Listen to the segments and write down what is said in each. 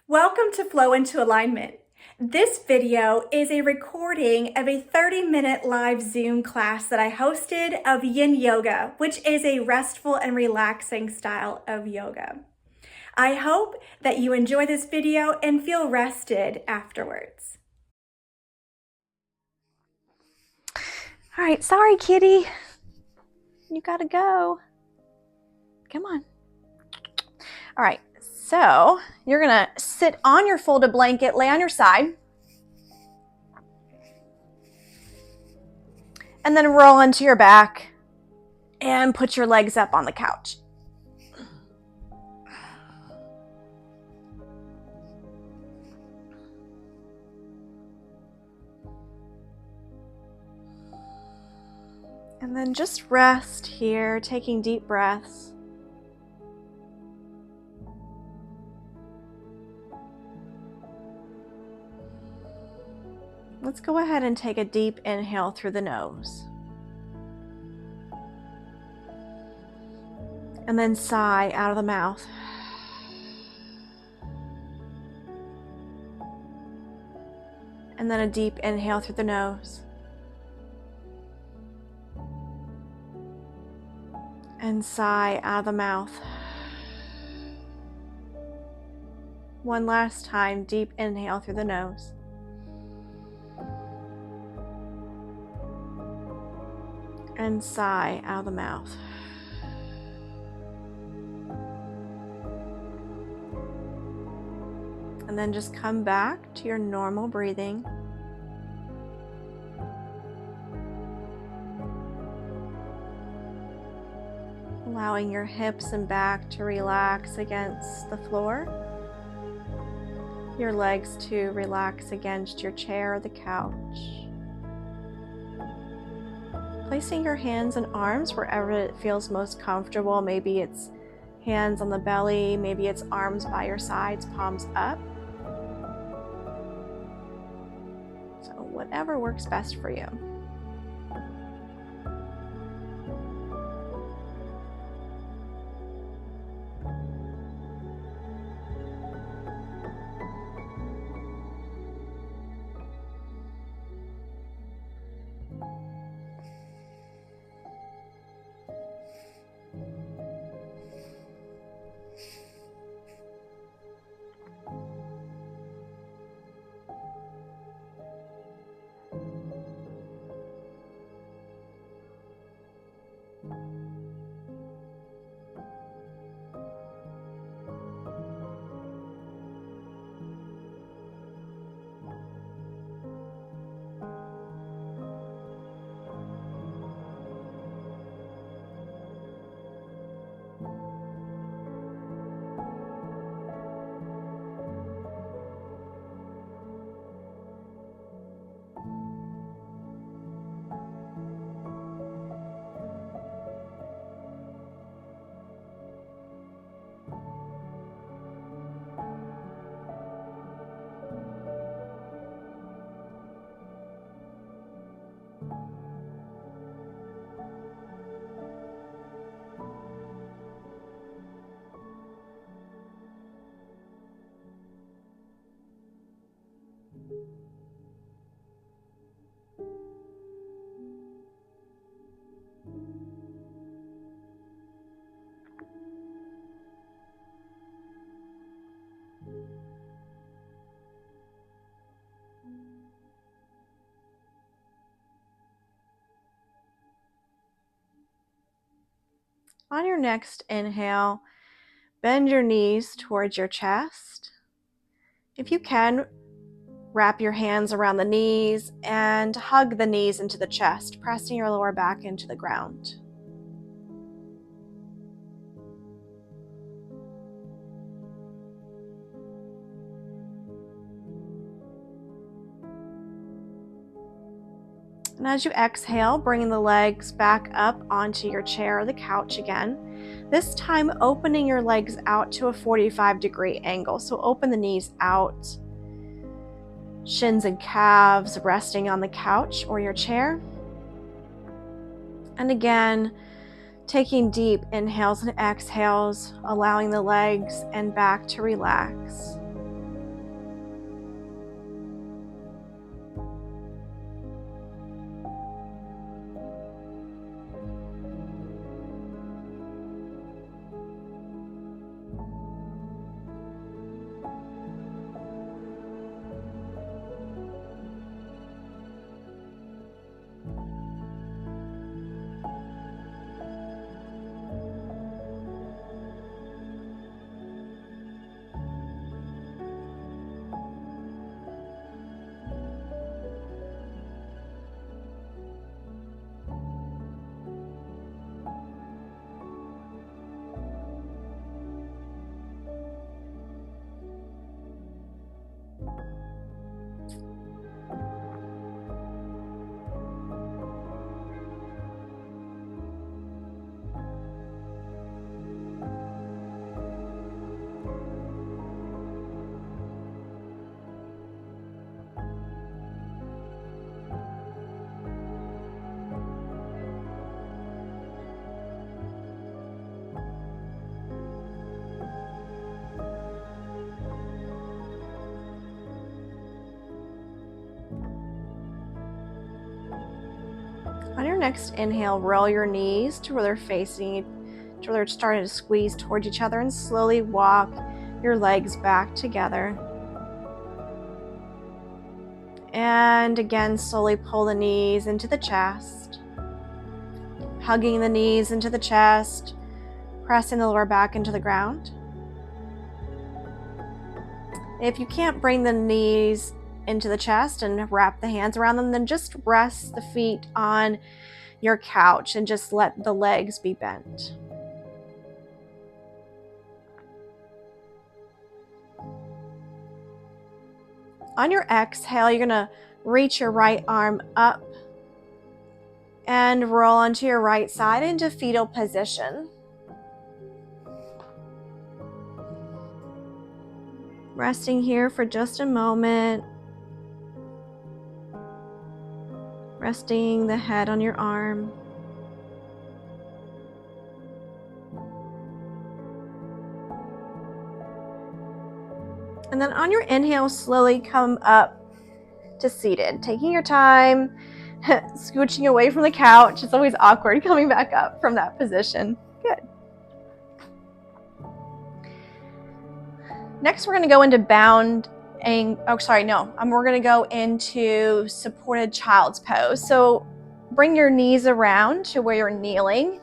Welcome to Flow into Alignment. This video is a recording of a 30-minute live Zoom class that I hosted of Yin Yoga, which is a restful and relaxing style of yoga. I hope that you enjoy this video and feel rested afterwards. All right, sorry, kitty. You gotta go. Come on. All right, so you're gonna sit on your folded blanket, lay on your side, and then roll onto your back and put your legs up on the couch. And then just rest here, taking deep breaths. Let's go ahead and take a deep inhale through the nose. And then sigh out of the mouth. And then a deep inhale through the nose. And sigh out of the mouth. One last time, deep inhale through the nose. And sigh out of the mouth. And then just come back to your normal breathing. Allowing your hips and back to relax against the floor. Your legs to relax against your chair or the couch. Placing your hands and arms wherever it feels most comfortable. Maybe it's hands on the belly, maybe it's arms by your sides, palms up. So whatever works best for you. On your next inhale, bend your knees towards your chest. If you can, wrap your hands around the knees and hug the knees into the chest, pressing your lower back into the ground. And as you exhale, bringing the legs back up onto your chair or the couch again. This time, opening your legs out to a 45-degree angle. So open the knees out, shins and calves resting on the couch or your chair. And again, taking deep inhales and exhales, allowing the legs and back to relax. next inhale, roll your knees to where they're facing, to where they're starting to squeeze towards each other, and slowly walk your legs back together. And again, slowly pull the knees into the chest, hugging the knees into the chest, pressing the lower back into the ground. If you can't bring the knees into the chest and wrap the hands around them, then just rest the feet on your couch and just let the legs be bent. On your exhale, you're going to reach your right arm up and roll onto your right side into fetal position. Resting here for just a moment. Resting the head on your arm. And then on your inhale, slowly come up to seated. Taking your time, scooching away from the couch. It's always awkward coming back up from that position. Good. Next, we're going to go into we're going to go into supported child's pose. So bring your knees around to where you're kneeling.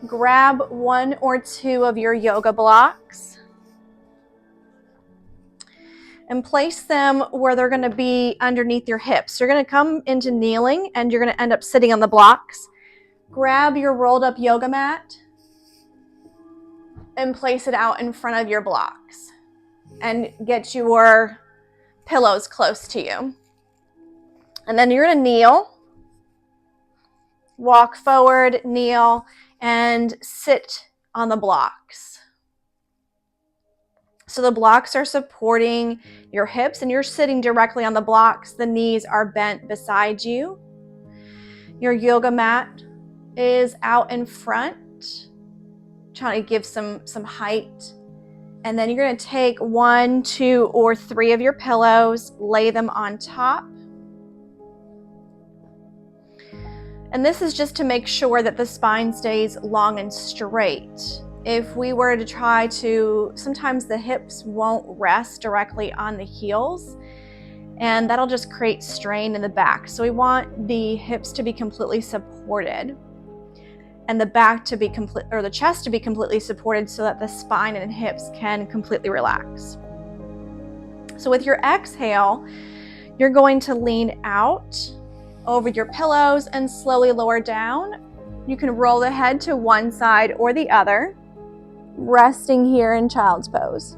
Grab one or two of your yoga blocks and place them where they're going to be underneath your hips. You're going to come into kneeling and you're going to end up sitting on the blocks. Grab your rolled up yoga mat and place it out in front of your blocks and get your pillows close to you. And then you're going to kneel, walk forward, kneel, and sit on the blocks. So the blocks are supporting your hips and you're sitting directly on the blocks. The knees are bent beside you. Your yoga mat is out in front, trying to give some height. And then you're going to take 1, 2, or 3 of your pillows, lay them on top. And this is just to make sure that the spine stays long and straight. If we were to try to, sometimes the hips won't rest directly on the heels, and that'll just create strain in the back. So we want the hips to be completely supported and the back to be the chest to be completely supported so that the spine and hips can completely relax. So with your exhale, you're going to lean out over your pillows and slowly lower down. You can roll the head to one side or the other, resting here in child's pose.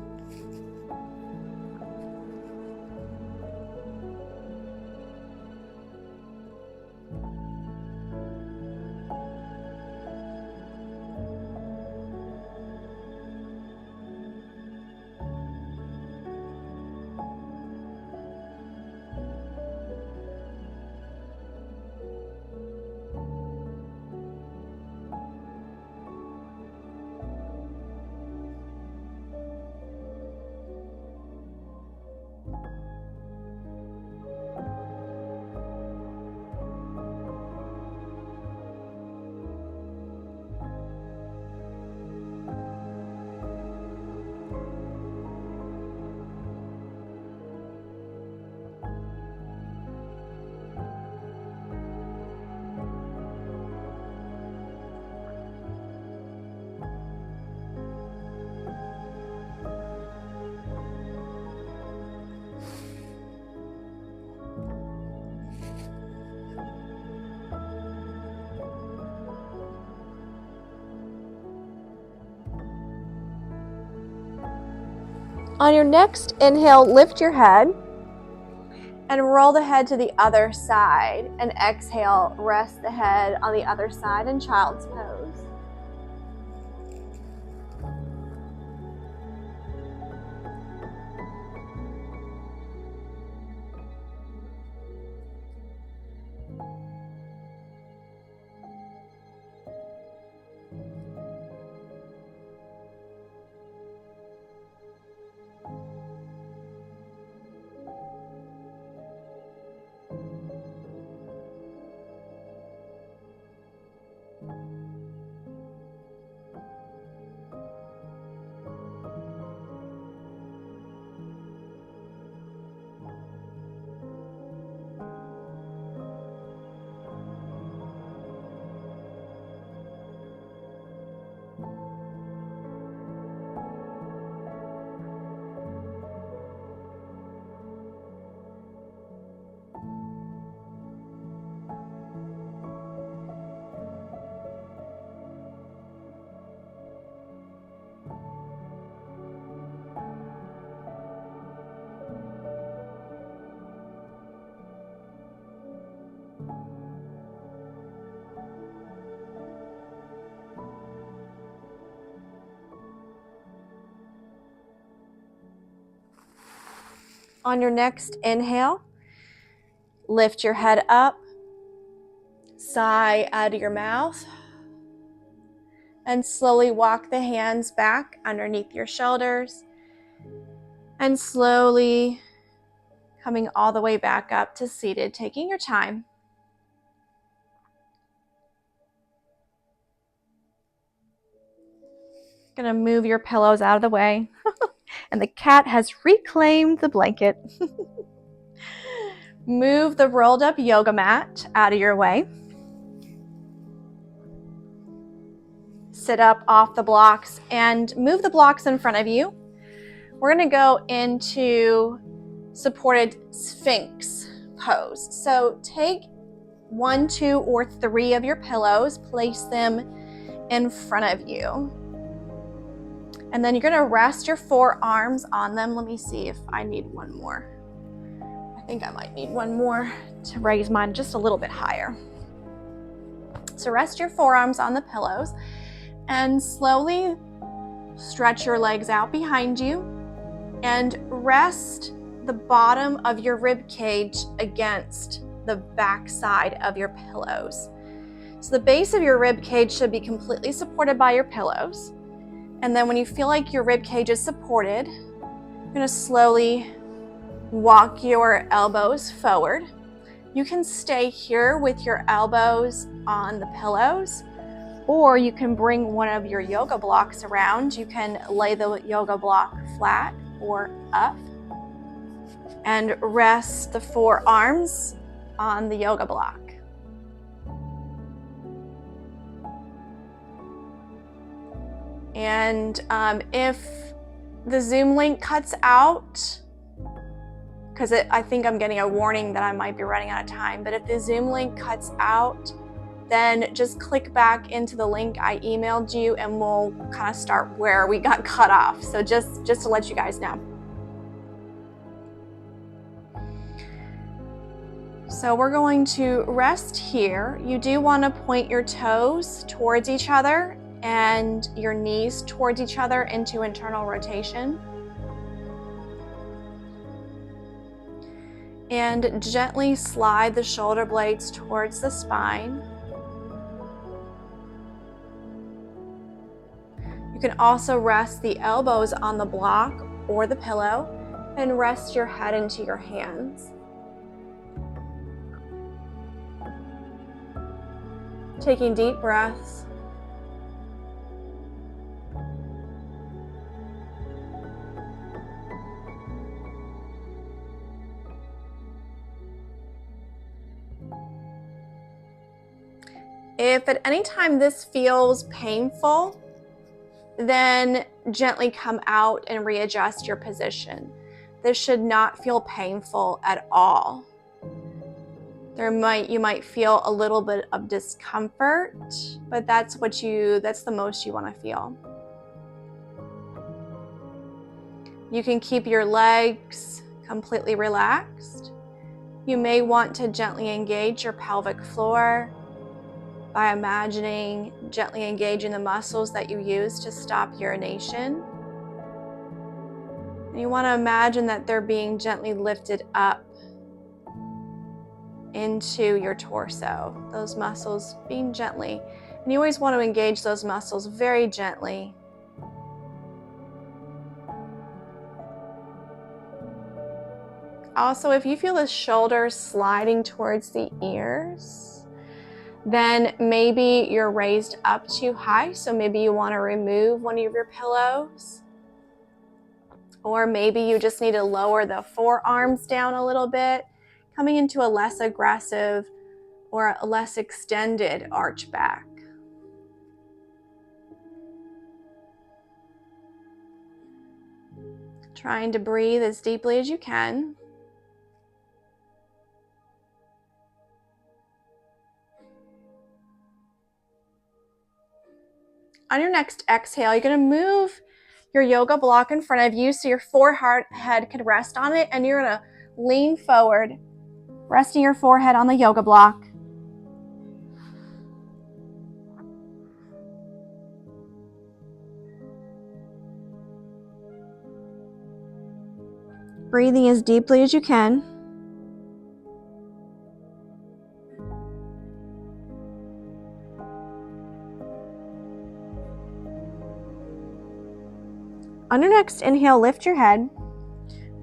On your next inhale, lift your head and roll the head to the other side. And exhale, rest the head on the other side in child's pose. On your next inhale, lift your head up, sigh out of your mouth, and slowly walk the hands back underneath your shoulders, and slowly coming all the way back up to seated, taking your time. Gonna move your pillows out of the way. And the cat has reclaimed the blanket. Move the rolled up yoga mat out of your way. Sit up off the blocks and move the blocks in front of you. We're gonna go into supported Sphinx pose. So take 1, 2, or 3 of your pillows, place them in front of you. And then you're gonna rest your forearms on them. Let me see if I need one more. I think I might need one more to raise mine just a little bit higher. So rest your forearms on the pillows and slowly stretch your legs out behind you and rest the bottom of your rib cage against the back side of your pillows. So the base of your rib cage should be completely supported by your pillows. And then when you feel like your rib cage is supported, you're gonna slowly walk your elbows forward. You can stay here with your elbows on the pillows, or you can bring one of your yoga blocks around. You can lay the yoga block flat or up and rest the forearms on the yoga block. And if the Zoom link cuts out, because I think I'm getting a warning that I might be running out of time, but if the Zoom link cuts out, then just click back into the link I emailed you and we'll kind of start where we got cut off. So just to let you guys know. So we're going to rest here. You do want to point your toes towards each other and your knees towards each other into internal rotation. And gently slide the shoulder blades towards the spine. You can also rest the elbows on the block or the pillow and rest your head into your hands. Taking deep breaths. If at any time this feels painful, then gently come out and readjust your position. This should not feel painful at all. You might feel a little bit of discomfort, but that's the most you want to feel. You can keep your legs completely relaxed. You may want to gently engage your pelvic floor by imagining gently engaging the muscles that you use to stop urination. And you want to imagine that they're being gently lifted up into your torso, those muscles being gently. And you always want to engage those muscles very gently. Also, if you feel the shoulders sliding towards the ears, then maybe you're raised up too high, so maybe you want to remove one of your pillows. Or maybe you just need to lower the forearms down a little bit, coming into a less aggressive or a less extended arch back. Trying to breathe as deeply as you can. On your next exhale, you're going to move your yoga block in front of you so your forehead can rest on it, and you're going to lean forward, resting your forehead on the yoga block. Breathing as deeply as you can. On your next inhale, lift your head.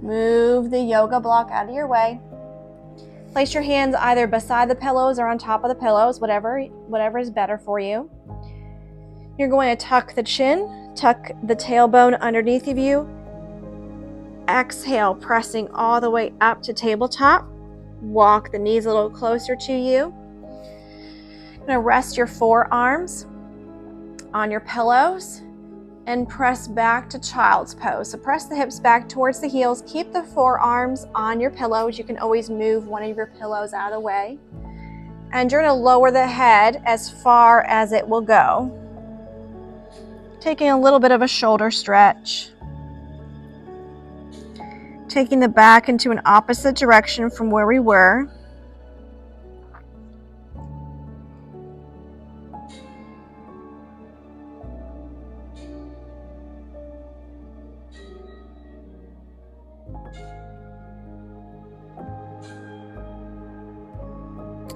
Move the yoga block out of your way. Place your hands either beside the pillows or on top of the pillows, whatever is better for you. You're going to tuck the chin, tuck the tailbone underneath of you. Exhale, pressing all the way up to tabletop. Walk the knees a little closer to you. You're going to rest your forearms on your pillows and press back to child's pose. So press the hips back towards the heels. Keep the forearms on your pillows. You can always move one of your pillows out of the way. And you're going to lower the head as far as it will go. Taking a little bit of a shoulder stretch. Taking the back into an opposite direction from where we were.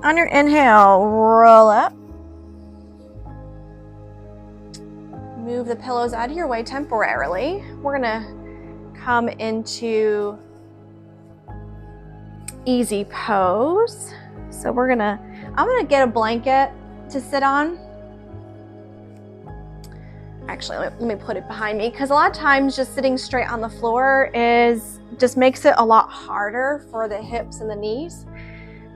On your inhale, roll up. Move the pillows out of your way temporarily. We're gonna come into easy pose. So I'm gonna get a blanket to sit on. Actually, let me put it behind me, because a lot of times just sitting straight on the floor just makes it a lot harder for the hips and the knees.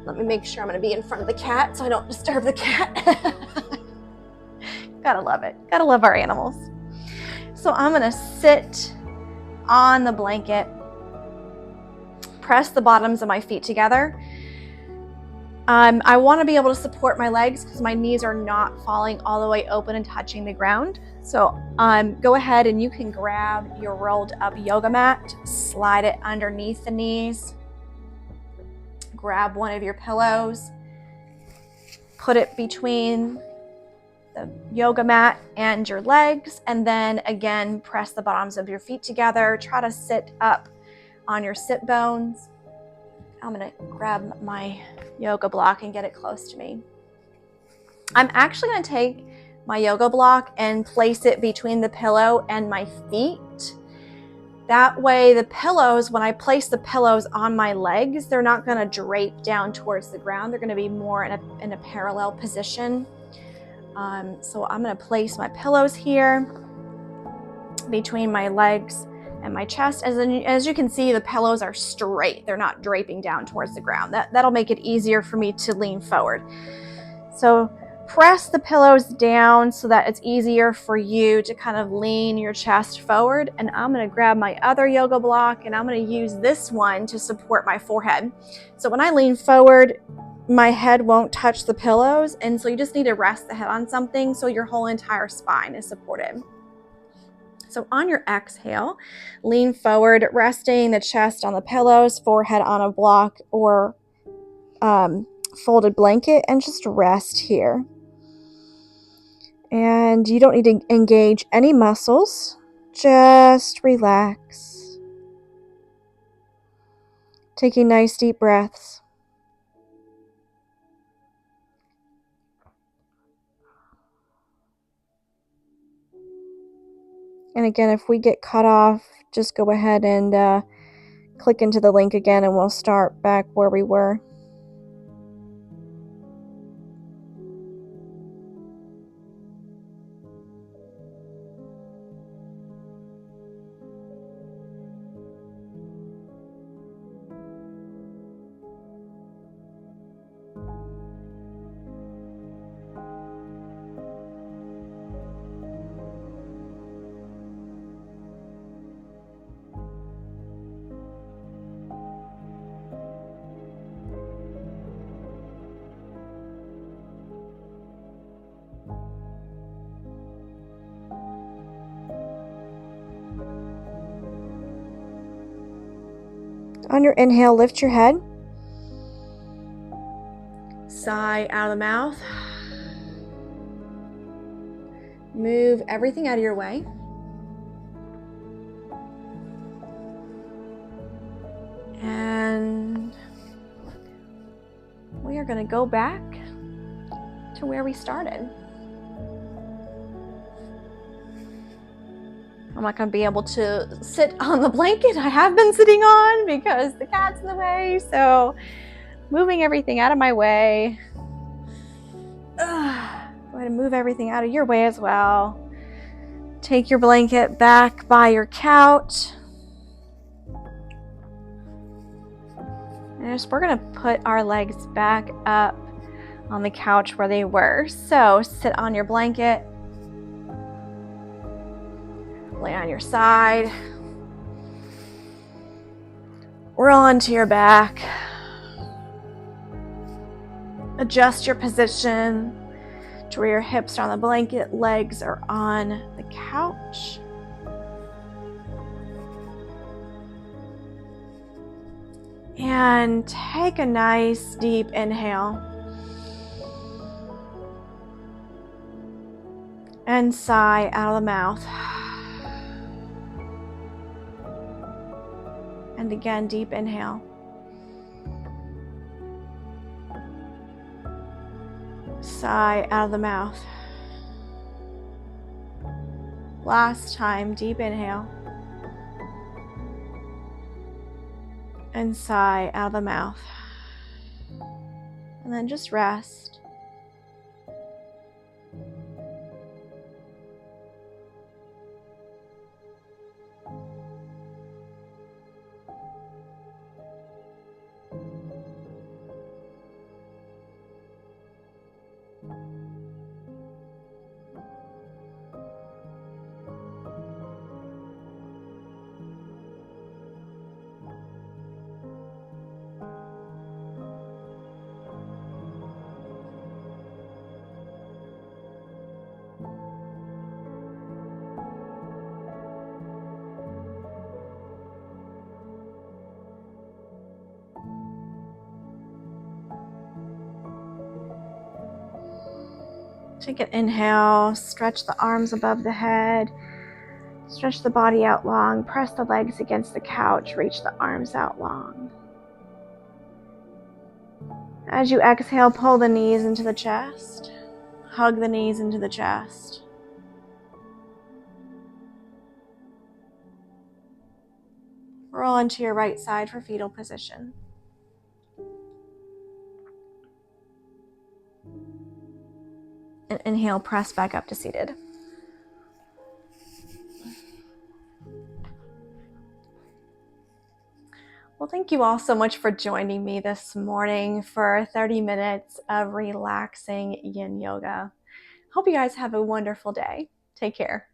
Let me make sure I'm going to be in front of the cat so I don't disturb the cat. Gotta love it. Gotta love our animals. So I'm going to sit on the blanket, press the bottoms of my feet together. I want to be able to support my legs because my knees are not falling all the way open and touching the ground. So go ahead and you can grab your rolled up yoga mat, slide it underneath the knees. Grab one of your pillows, put it between the yoga mat and your legs, and then again, press the bottoms of your feet together. Try to sit up on your sit bones. I'm gonna grab my yoga block and get it close to me. I'm actually gonna take my yoga block and place it between the pillow and my feet. That way the pillows, when I place the pillows on my legs, they're not going to drape down towards the ground. They're going to be more in a parallel position. So I'm going to place my pillows here between my legs and my chest. As you can see, the pillows are straight. They're not draping down towards the ground. That'll make it easier for me to lean forward. So press the pillows down so that it's easier for you to kind of lean your chest forward. And I'm going to grab my other yoga block and I'm going to use this one to support my forehead. So when I lean forward, my head won't touch the pillows. And so you just need to rest the head on something so your whole entire spine is supported. So on your exhale, lean forward, resting the chest on the pillows, forehead on a block or folded blanket, and just rest here. And you don't need to engage any muscles, just relax. Taking nice deep breaths. And again, if we get cut off, just go ahead and click into the link again and we'll start back where we were. On your inhale, lift your head. Sigh out of the mouth. Move everything out of your way. are going to go back to where we started. I'm not going to be able to sit on the blanket I have been sitting on because the cat's in the way. So moving everything out of my way. Go ahead and move everything out of your way as well. Take your blanket back by your couch. And we're going to put our legs back up on the couch where they were. So sit on your blanket. Lay on your side. Roll onto your back. Adjust your position to where your hips are on the blanket, legs are on the couch. And take a nice deep inhale. And sigh out of the mouth. And again, deep inhale. Sigh out of the mouth. Last time, deep inhale. And sigh out of the mouth. And then just rest. Take an inhale, stretch the arms above the head, stretch the body out long, press the legs against the couch, reach the arms out long. As you exhale, pull the knees into the chest, hug the knees into the chest. Roll into your right side for fetal position. And inhale, press back up to seated. Well, thank you all so much for joining me this morning for 30 minutes of relaxing Yin Yoga. Hope you guys have a wonderful day. Take care.